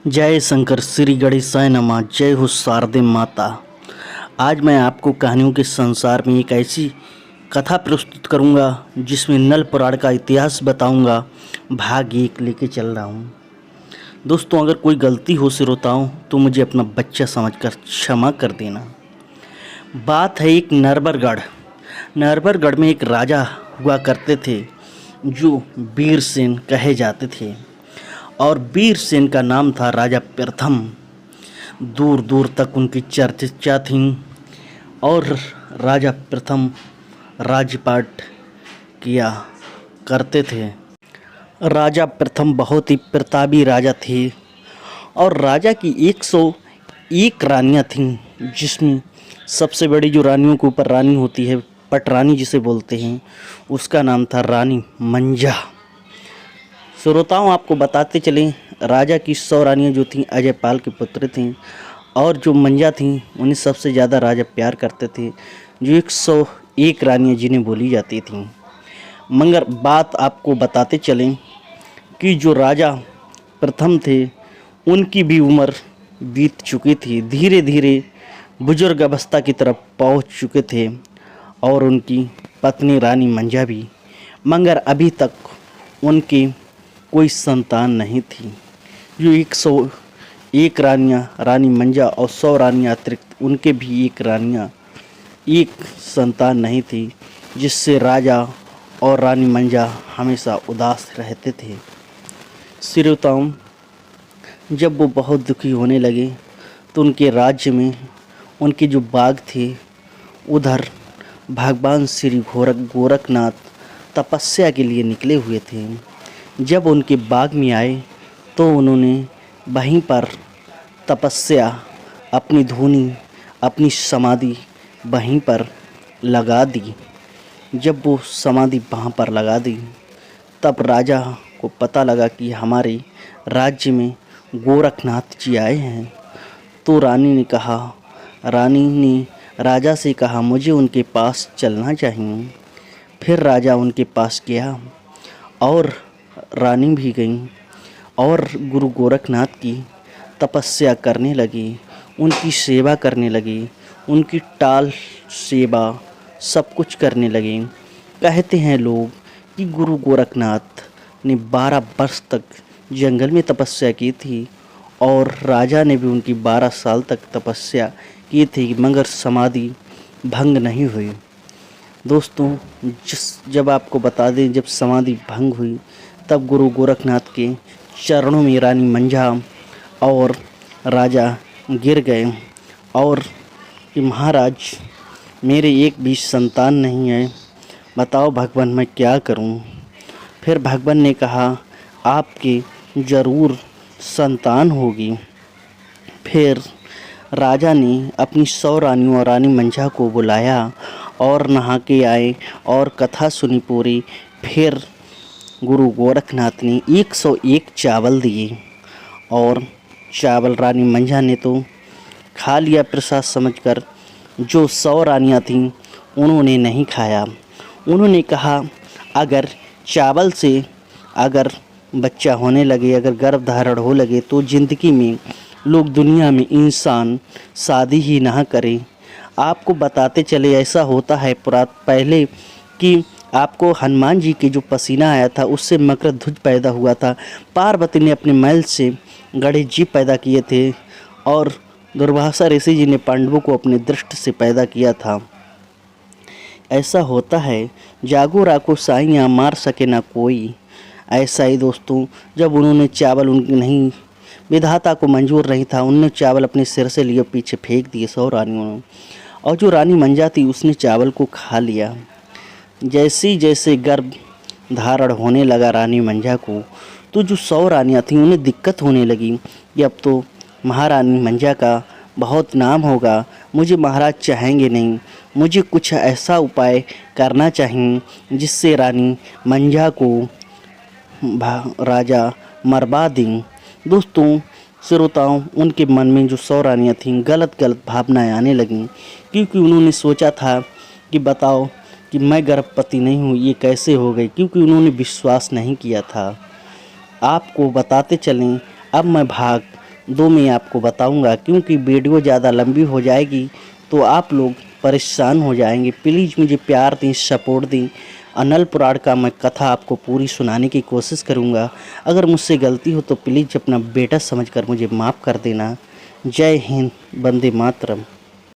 जय शंकर श्री गणेशाय नमः। जय हो शारदे माता। आज मैं आपको कहानियों के संसार में एक ऐसी कथा प्रस्तुत करूंगा जिसमें नल पुराण का इतिहास बताऊंगा। भाग एक लेके चल रहा हूं। दोस्तों, अगर कोई गलती हो श्रोताओं तो मुझे अपना बच्चा समझकर क्षमा कर देना। बात है एक नरबरगढ़ में एक राजा हुआ करते थे जो वीरसेन कहे जाते थे और वीरसेन का नाम था राजा प्रथम। दूर दूर तक उनकी चर्चा थी और राजा प्रथम राज्यपाट किया करते थे। राजा प्रथम बहुत ही प्रतापी राजा थे और राजा की 101 रानियां थीं, जिसमें सबसे बड़ी जो रानियों के ऊपर रानी होती है, पटरानी जिसे बोलते हैं, उसका नाम था रानी मंजा। श्रोताओं, आपको बताते चलें, राजा की 100 रानियाँ जो थीं अजयपाल के पुत्र थीं और जो मंजा थीं उन्हें सबसे ज़्यादा राजा प्यार करते थे, जो 101 रानियाँ जिन्हें बोली जाती थीं। मगर बात आपको बताते चलें कि जो राजा प्रथम थे उनकी भी उम्र बीत चुकी थी, धीरे धीरे बुजुर्ग अवस्था की तरफ पहुंच चुके थे और उनकी पत्नी रानी मंजा भी। मगर अभी तक उनके कोई संतान नहीं थी। जो 101 रानियाँ, रानी मंजा और 100 रानियाँ अतिरिक्त उनके भी एक संतान नहीं थी, जिससे राजा और रानी मंजा हमेशा उदास रहते थे। श्रोताओं, जब वो बहुत दुखी होने लगे तो उनके राज्य में उनके जो बाग थे उधर भगवान श्री गोरखनाथ तपस्या के लिए निकले हुए थे। जब उनके बाग में आए तो उन्होंने वहीं पर तपस्या, अपनी धूनी, अपनी समाधि वहीं पर लगा दी। जब वो समाधि वहाँ पर लगा दी तब राजा को पता लगा कि हमारे राज्य में गोरखनाथ जी आए हैं। तो रानी ने राजा से कहा, मुझे उनके पास चलना चाहिए। फिर राजा उनके पास गया और रानी भी गई और गुरु गोरखनाथ की तपस्या करने लगी, उनकी सेवा करने लगी, उनकी टाल सेवा सब कुछ करने लगे। कहते हैं लोग कि गुरु गोरखनाथ ने 12 वर्ष तक जंगल में तपस्या की थी और राजा ने भी उनकी 12 साल तक तपस्या की थी, मगर समाधि भंग नहीं हुई। दोस्तों, जब आपको बता दें, जब समाधि भंग हुई तब गुरु गोरखनाथ के चरणों में रानी मंजा और राजा गिर गए और कि महाराज, मेरे एक भी संतान नहीं है, बताओ भगवान मैं क्या करूं। फिर भगवान ने कहा, आपके ज़रूर संतान होगी। फिर राजा ने अपनी 100 रानियों और रानी मंजा को बुलाया और नहा के आए और कथा सुनी पूरी। फिर गुरु गोरखनाथ ने 101 चावल दिए और चावल रानी मंजा ने तो खा लिया प्रसाद समझकर। जो 100 रानियाँ थीं उन्होंने नहीं खाया। उन्होंने कहा, अगर चावल से अगर बच्चा होने लगे, अगर गर्भ धारण हो लगे तो ज़िंदगी में लोग, दुनिया में इंसान शादी ही ना करें। आपको बताते चले, ऐसा होता है पहले कि आपको हनुमान जी के जो पसीना आया था उससे मकरध्वज पैदा हुआ था। पार्वती ने अपने मैल से गणेश जी पैदा किए थे और दुर्वासा ऋषि जी ने पांडवों को अपने दृष्टि से पैदा किया था। ऐसा होता है, जागो राखो साइयाँ, मार सके ना कोई। ऐसा ही दोस्तों, जब उन्होंने चावल, उनकी नहीं, विधाता को मंजूर नहीं था, उन्होंने चावल अपने सिर से लिए पीछे फेंक दिए 100 रानियों ने, और जो रानी मंजा थी उसने चावल को खा लिया। जैसे गर्भ धारण होने लगा रानी मंजा को, तो जो 100 रानियाँ थीं उन्हें दिक्कत होने लगी कि अब तो महारानी मंजा का बहुत नाम होगा, मुझे महाराज चाहेंगे नहीं, मुझे कुछ ऐसा उपाय करना चाहिए जिससे रानी मंजा को राजा मरवा दें। दोस्तों श्रोताओं, उनके मन में जो 100 रानियाँ थीं गलत भावनाएं आने लगीं, क्योंकि उन्होंने सोचा था कि बताओ कि मैं गर्भवती नहीं हूँ, ये कैसे हो गई, क्योंकि उन्होंने विश्वास नहीं किया था। आपको बताते चलें, अब मैं भाग दो में आपको बताऊंगा, क्योंकि वीडियो ज़्यादा लंबी हो जाएगी तो आप लोग परेशान हो जाएंगे। प्लीज़ मुझे प्यार दें, सपोर्ट दें। अनल पुराण का मैं कथा आपको पूरी सुनाने की कोशिश करूंगा। अगर मुझसे गलती हो तो प्लीज़ अपना बेटा समझकर मुझे माफ़ कर देना। जय हिंद, वंदे मातरम।